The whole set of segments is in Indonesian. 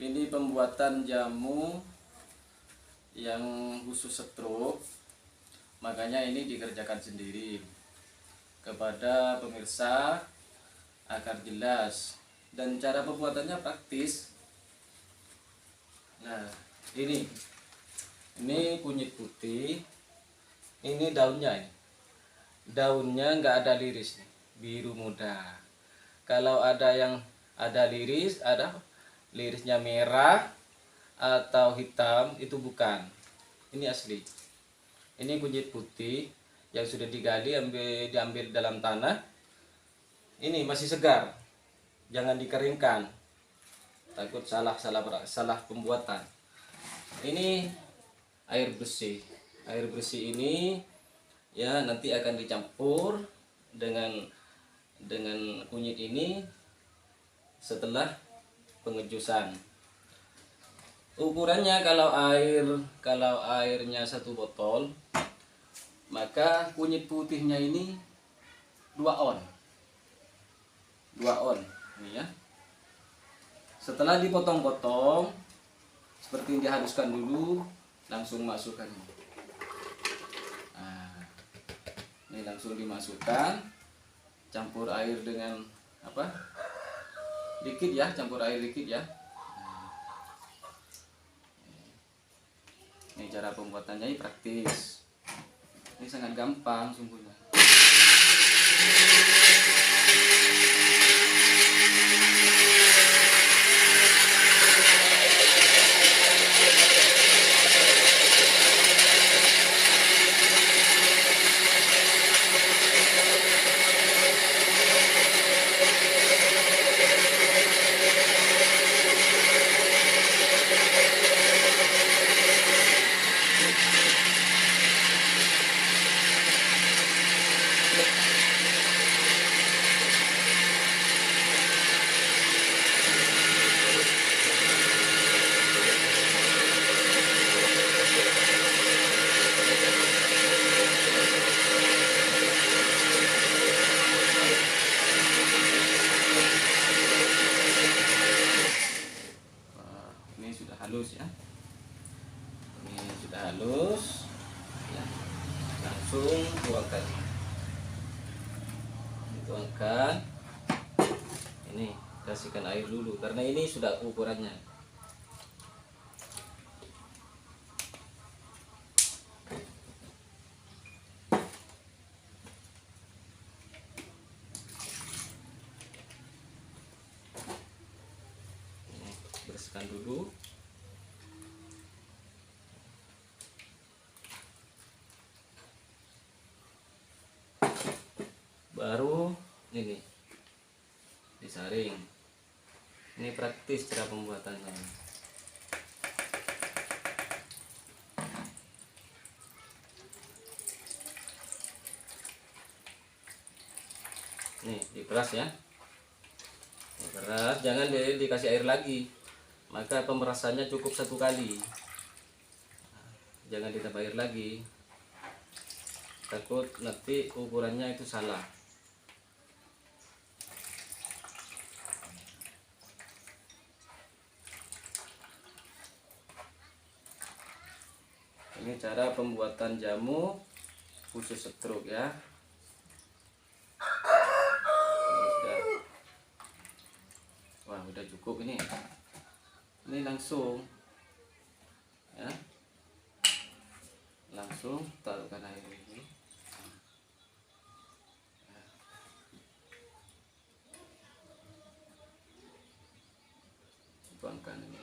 Ini pembuatan jamu yang khusus stroke, makanya ini dikerjakan sendiri. Kepada pemirsa agar jelas, dan cara pembuatannya praktis. Nah, ini kunyit putih, ini daunnya. Daunnya nggak ada liris, biru muda. Kalau ada yang ada liris, ada lirisnya merah atau hitam, itu bukan. Ini asli. Ini kunyit putih yang sudah digali, diambil dalam tanah. Ini masih segar, jangan dikeringkan, takut salah pembuatan. Ini air bersih. Air bersih ini ya nanti akan dicampur dengan kunyit ini setelah pengejusan. Ukurannya kalau airnya 1 botol, maka kunyit putihnya ini 2 on. 2 on ini ya. Setelah dipotong-potong seperti yang dihaluskan dulu, langsung masukkan. Nah, ini langsung dimasukkan, campur air dengan dikit ya, campur air dikit ya. Ini cara pembuatannya, ini praktis. Ini sangat gampang sungguhnya. Halus ya, ini sudah halus ya, langsung tuangkan. Ini kasihkan air dulu karena ini sudah ukurannya. Ini bersihkan dulu. Baru ini disaring. Ini praktis cara pembuatannya. Nih diperas ya, diperas, jangan dikasih air lagi, maka pemerasannya cukup 1 kali, jangan ditambah air lagi, takut nanti ukurannya itu salah. Ini cara pembuatan jamu khusus stroke ya. Wah, udah cukup ini. Ini langsung ya. Langsung taruhkan air ini. Tuangkan ini.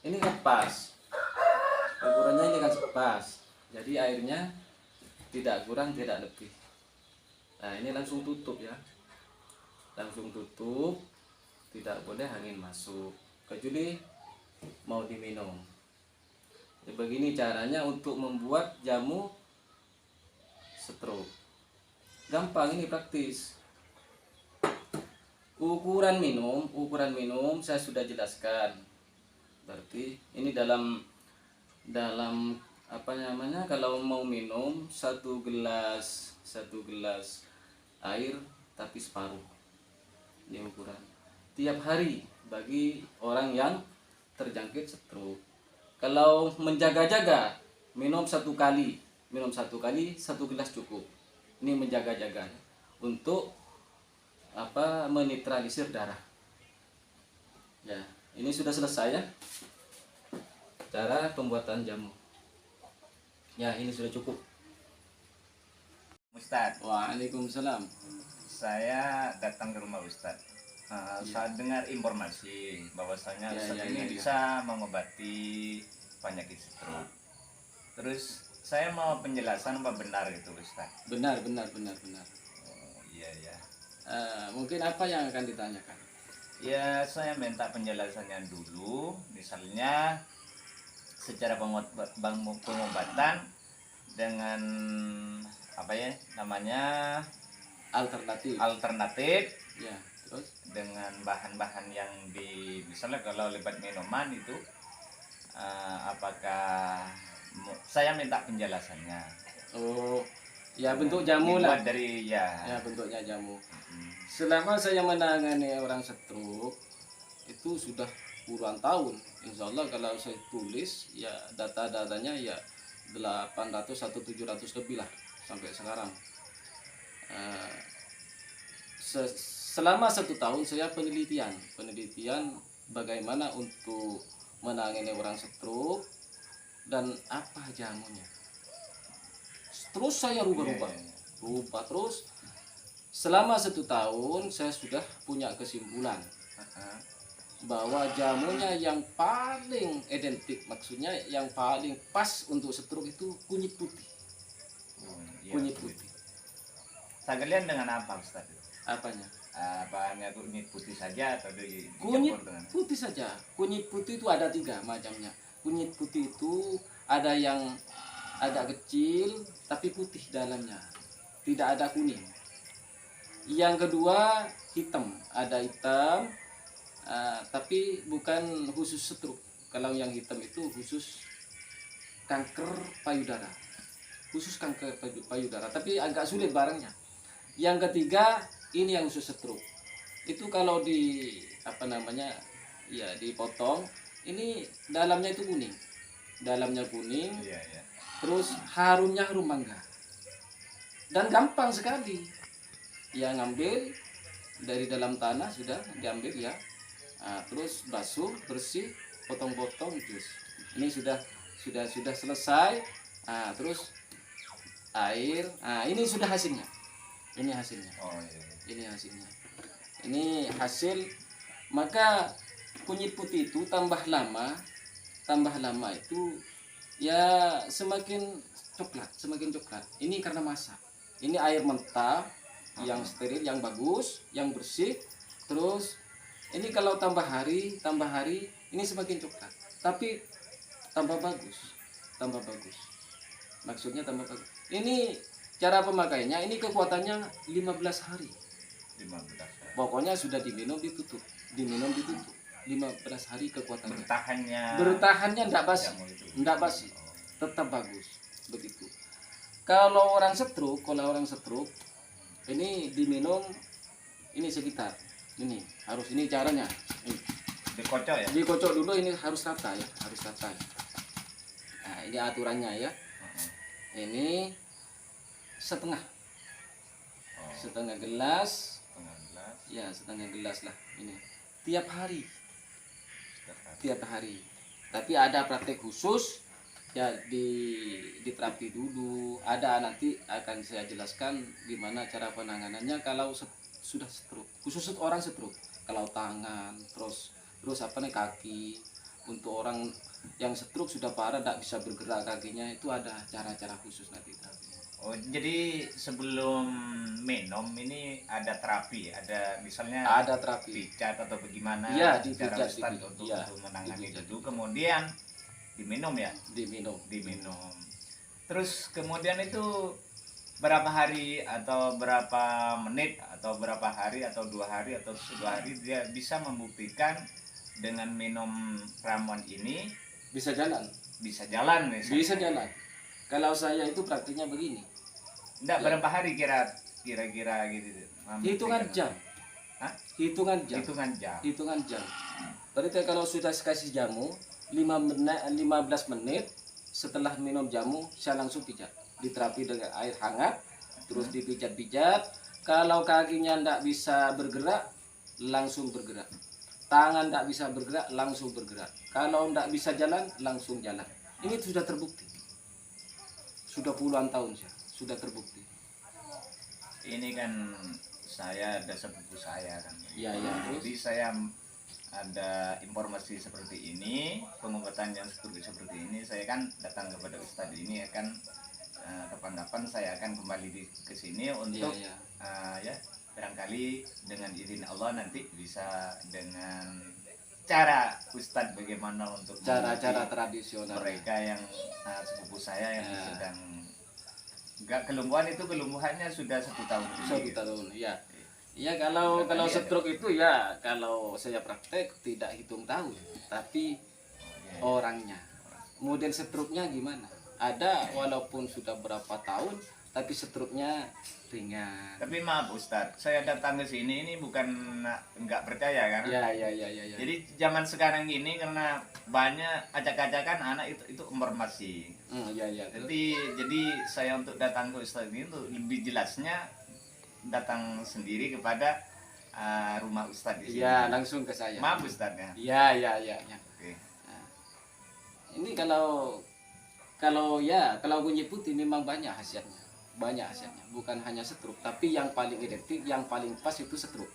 Ini kan pas, ukurannya ini kan pas, jadi airnya tidak kurang tidak lebih. Nah ini langsung tutup ya, langsung tutup, tidak boleh angin masuk kecuali mau diminum. Jadi begini caranya untuk membuat jamu stroke, gampang, ini praktis. Ukuran minum saya sudah jelaskan. Berarti ini dalam apa namanya, kalau mau minum satu gelas air tapi separuh, ini ukuran tiap hari bagi orang yang terjangkit stroke. Kalau menjaga-jaga, minum satu kali 1 gelas cukup. Ini menjaga-jaga untuk apa, menetralisir darah. Ya, ini sudah selesai ya cara pembuatan jamu. Ya, ini sudah cukup. Ustadz, Waalaikumsalam. saya datang ke rumah Ustadz. Saya dengar informasi bahwasanya Ya, Ustadz ya, ini ya, ya. bisa mengobati penyakit stroke. Terus saya mau penjelasan apa benar itu Ustadz? Benar. Oh, iya ya. Mungkin apa yang akan ditanyakan? Ya, saya minta penjelasannya dulu. Misalnya secara pengobatan dengan apa ya namanya alternatif Ya, terus dengan bahan-bahan yang misalnya kalau lewat minuman itu apakah saya minta penjelasannya. ya bentuk jamu lah. Dibuat dari Ya, bentuknya jamu. mm, Selama saya menangani orang stroke itu sudah puluhan tahun. Insya Allah kalau saya tulis ya data-datanya ya 800 atau 700 lebih lah sampai sekarang. Eh, Selama 1 tahun saya penelitian bagaimana untuk menangani orang stroke dan apa jamunya. Terus saya rubah terus. Selama 1 tahun saya sudah punya kesimpulan bahwa jamunya yang paling identik, maksudnya yang paling pas untuk stroke itu kunyit putih. Kunyit putih. Sagalian dengan apa Ustaz? Apanya? Hanya kunyit putih saja atau Kunyit dicampur dengan putih saja. Kunyit putih itu ada 3 macamnya. Kunyit putih itu ada yang agak kecil tapi putih dalamnya, tidak ada kuning. Yang kedua hitam, ada hitam tapi bukan khusus stroke. Kalau yang hitam itu khusus kanker payudara, tapi agak sulit barangnya. Yang ketiga ini yang khusus stroke. Itu kalau di apa namanya ya dipotong, ini dalamnya itu kuning, iya. terus harumnya harum mangga dan gampang sekali ya, ngambil dari dalam tanah sudah diambil ya. Terus basuh bersih, potong-potong jus. Ini sudah selesai. Terus air. Ini sudah hasilnya. Ini hasilnya. Ini hasil. Maka kunyit putih itu tambah lama itu ya semakin coklat. Ini karena masak. Ini air mentah yang steril, yang bagus, yang bersih. Terus ini kalau tambah hari ini semakin coklat, tapi tambah bagus. Maksudnya tambah bagus. Ini cara pemakainya, ini kekuatannya 15 hari. Pokoknya sudah diminum ditutup. 15 hari kekuatannya. Bertahannya enggak basi. Tetap bagus. Begitu. Kalau orang stroke ini diminum ini sekitar ini harus, ini caranya ini. Dikocok dulu, ini harus rata ya, Nah, ini aturannya ya. Ini setengah gelas ya, setengah gelas lah ini tiap hari. Tapi ada praktek khusus ya, di terapi dulu ada, nanti akan saya jelaskan gimana cara penanganannya kalau sudah stroke, khusus orang stroke. Kalau tangan terus apa nih, kaki. Untuk orang yang stroke sudah parah tidak bisa bergerak kakinya, itu ada cara-cara khusus nanti terapi. Jadi sebelum minum ini ada terapi, misalnya ada terapi pijat atau bagaimana ya, cara Ustaz untuk menangani itu, kemudian diminum. Terus kemudian itu berapa hari atau berapa menit atau berapa hari atau 2 hari atau 1 hari dia bisa membuktikan dengan minum ramuan ini bisa jalan. bisa jalan misalnya. Bisa jalan. Kalau saya itu praktiknya begini. Enggak, Ya. berapa hari kira-kira gitu? Hitungan jam. Hah? Hitungan jam. Hitungan jam. Hitungan jam. Berarti kalau sudah kasih jamu 15 menit setelah minum jamu saya langsung pijat. Diterapi dengan air hangat, terus dipijat-pijat. Kalau kakinya tidak bisa bergerak, langsung bergerak. Tangan tidak bisa bergerak, langsung bergerak. Kalau tidak bisa jalan, langsung jalan. Ini sudah terbukti. Sudah puluhan tahun sudah terbukti. Ini kan saya ada sepupu saya kan. Iya, iya. Jadi saya ada informasi seperti ini, pengobatan yang seperti ini, saya kan datang kepada Ustadz ini akan kapan-kapan saya akan kembali ke sini untuk Iya, ya barangkali dengan izin Allah nanti bisa dengan cara Ustadz bagaimana untuk cara-cara tradisional mereka yang sepupu saya yang Ya. sedang enggak kelumpuhan, itu kelumpuhannya sudah 1 tahun lebih. 1 tahun ya. Iya, kalau stroke itu ya, kalau saya praktek tidak hitung tahun, tapi orangnya. Model stroke-nya gimana? Ada walaupun sudah berapa tahun, tapi stroke-nya ringan. Tapi maaf Ustadz, saya datang ke sini ini bukan nggak percaya kan? Ya. Jadi zaman sekarang ini karena banyak acak-acakan anak itu informasi. Ya. Jadi saya untuk datang ke Ustadz ini untuk lebih jelasnya datang sendiri kepada rumah Ustadz di sini. Ya, langsung ke saya. Maaf Ustadz ya. Ya. Oke. Nah, ini kalau kunyit putih memang banyak hasilnya. Bukan hanya stroke, tapi yang paling identik, yang paling pas itu stroke.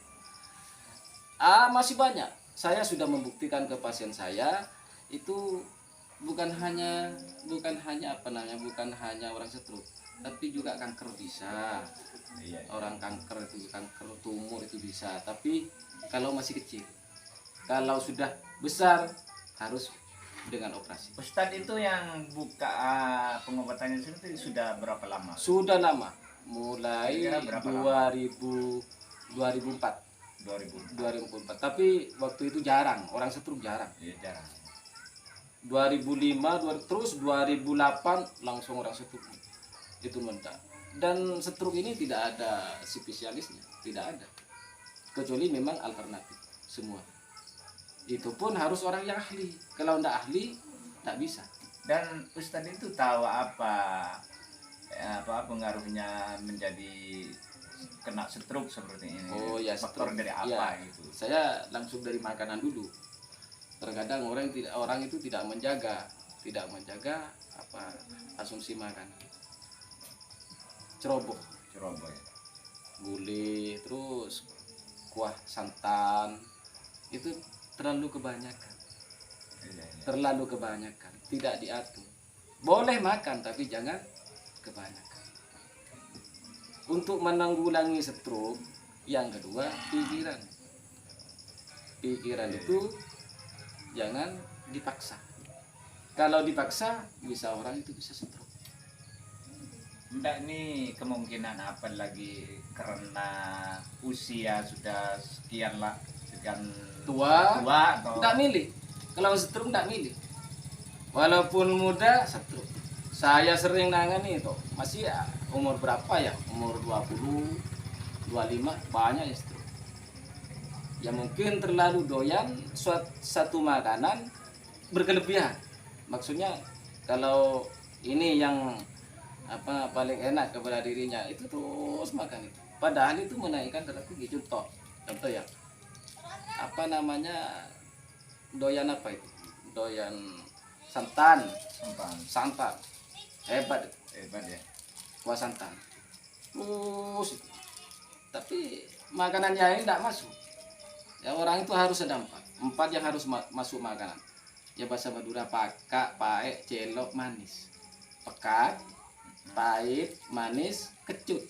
Masih banyak. Saya sudah membuktikan ke pasien saya itu bukan hanya orang stroke, tapi juga kanker bisa. Iya. Orang kanker tumor itu bisa, tapi kalau masih kecil. Kalau sudah besar harus dengan operasi. Ustadz itu yang buka pengobatannya sendiri sudah berapa lama? Sudah lama, mulai Kira-kira berapa 2004. 2000. Tapi waktu itu jarang, orang stroke jarang. Iya, jarang. 2005, terus 2008 langsung orang stroke itu mendak. Dan stroke ini tidak ada spesialisnya, tidak ada. Kecuali memang alternatif semua. Itu pun harus orang yang ahli. Kalau tidak ahli, tak bisa. Dan Ustadz itu tahu apa pengaruhnya menjadi kena stroke seperti ini? Oh ya, faktor stroke. dari apa Ya, gitu? saya langsung dari makanan dulu. Terkadang orang itu tidak menjaga asumsi makan. Ceroboh, ya. gulai, terus kuah santan itu terlalu kebanyakan. Iya. Terlalu kebanyakan, tidak diatur. Boleh makan tapi jangan kebanyakan. Untuk menanggulangi stroke, yang kedua pikiran. Pikiran itu jangan dipaksa. Kalau dipaksa orang itu bisa stroke. Enggak, nih kemungkinan apa lagi karena usia sudah sekian Tua atau tidak milih. Kalau stroke tidak milih. Walaupun muda stroke. Saya sering nangani itu. Masih ya, umur berapa ya? Umur 20, 25 banyak ya stroke. Ya mungkin terlalu doyan satu makanan berkelebihan. Maksudnya kalau ini yang paling enak kepada dirinya itu terus makan itu. Padahal itu menaikkan darah tinggi. Contoh ya. Doyan apa itu? Doyan santan. Hebat ya. kuah santan. Terus tapi makanannya ini tidak masuk. Ya orang itu harus ada empat yang harus masuk makanan. Ya bahasa Madura pakak, paek, celok, manis. Pekat, pahit, manis, kecut.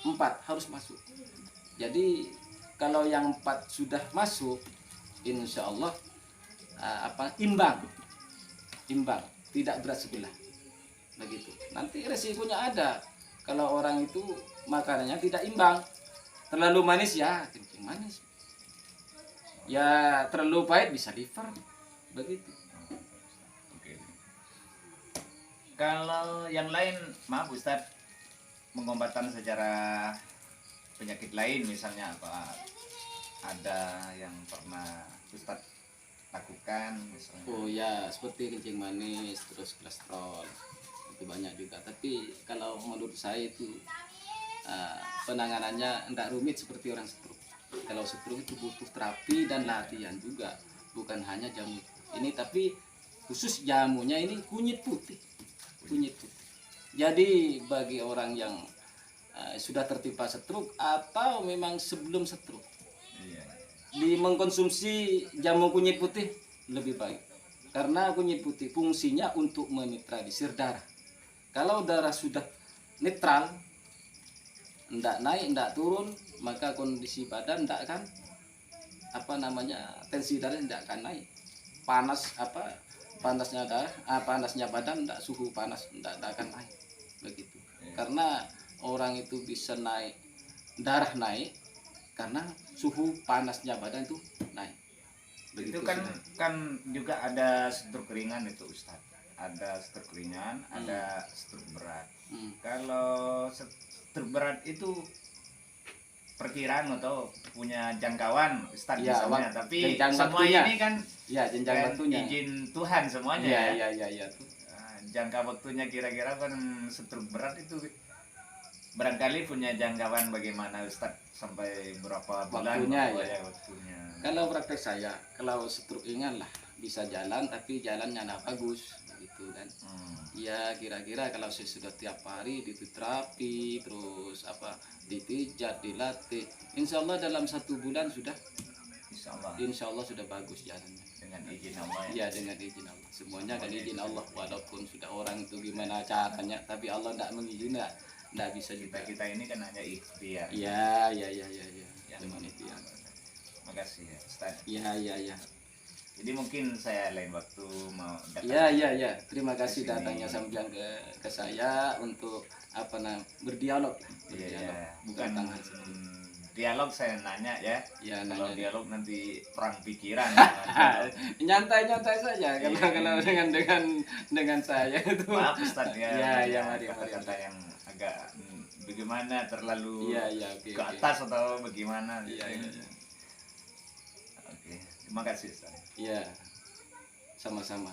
4 harus masuk. Jadi kalau yang 4 sudah masuk, insya Allah imbang, tidak berat sebelah. Begitu. Nanti resikonya ada. Kalau orang itu makanannya tidak imbang, terlalu manis ya kencing manis. Ya terlalu pahit bisa liver. Begitu. Oke. Kalau yang lain, maaf Ustadz, pengobatan secara penyakit lain misalnya apa? Ada yang pernah Ustadz lakukan misalnya? Oh ya, seperti kencing manis, terus kolesterol, itu banyak juga. Tapi kalau menurut saya itu penanganannya tidak rumit seperti orang stroke. Kalau stroke itu butuh terapi dan latihan juga, bukan hanya jamu ini, tapi khusus jamunya ini kunyit putih, kunyit putih. Jadi bagi orang yang sudah tertimpa stroke atau memang sebelum stroke, Iya. di mengkonsumsi jamu kunyit putih lebih baik, karena kunyit putih fungsinya untuk menetralisir darah. Kalau darah sudah netral, ndak naik ndak turun, maka kondisi badan ndak akan tensi darah ndak akan naik, panas panasnya darah panasnya badan ndak, suhu panas ndak akan naik begitu. Karena orang itu bisa naik, darah naik karena suhu panasnya badan itu naik. Itu Begitu kan sudah. kan juga ada stroke ringan itu Ustadz. Ada stroke ringan, ada stroke berat. Kalau stroke berat itu perkiraan atau punya jangkauan Ustadz Ya, misalnya, tapi jenjang semua waktunya. ini kan Ya, jenjang kan waktunya. izin Tuhan semuanya Ya, ya. ya. Jangka waktunya kira-kira kan stroke berat itu barangkali punya jangkauan bagaimana Ustadz, sampai berapa bulan Waktunya, ya ya. waktunya. Kalau praktek saya, kalau stroke ringan lah bisa jalan, tapi jalannya nggak bagus gitu kan. Ya kira-kira kalau saya sudah tiap hari diterapi, terus dipijat, dilatih, insya Allah dalam 1 bulan sudah, insya Allah sudah bagus jalannya. Dengan izin Allah Ya, dengan izin Allah. Semuanya kan izin Allah, walaupun sudah orang itu gimana caranya, tapi Allah tidak mengizinkan, tidak bisa juga. Kita ini kan hanya ikhtiar. Ya. Ya, Cuman itu ya. Makasih ya Ustaz. Ya. Jadi mungkin saya lain waktu mau datang. Ya. Terima kasih Kesini. datangnya sambian ke saya untuk berdialog. Iya. Bukan Tentang dialog, saya nanya ya. Ya, Kalau nanya. dialog nanti perang pikiran. Nyantai saja kalau dengan saya itu. Maaf Ustaz ya. Ya, mari. Kata-kata yang agak bagaimana, terlalu Ya, ke atas atau bagaimana? Iya. Oke. Terima kasih Ustaz. Ya, sama-sama.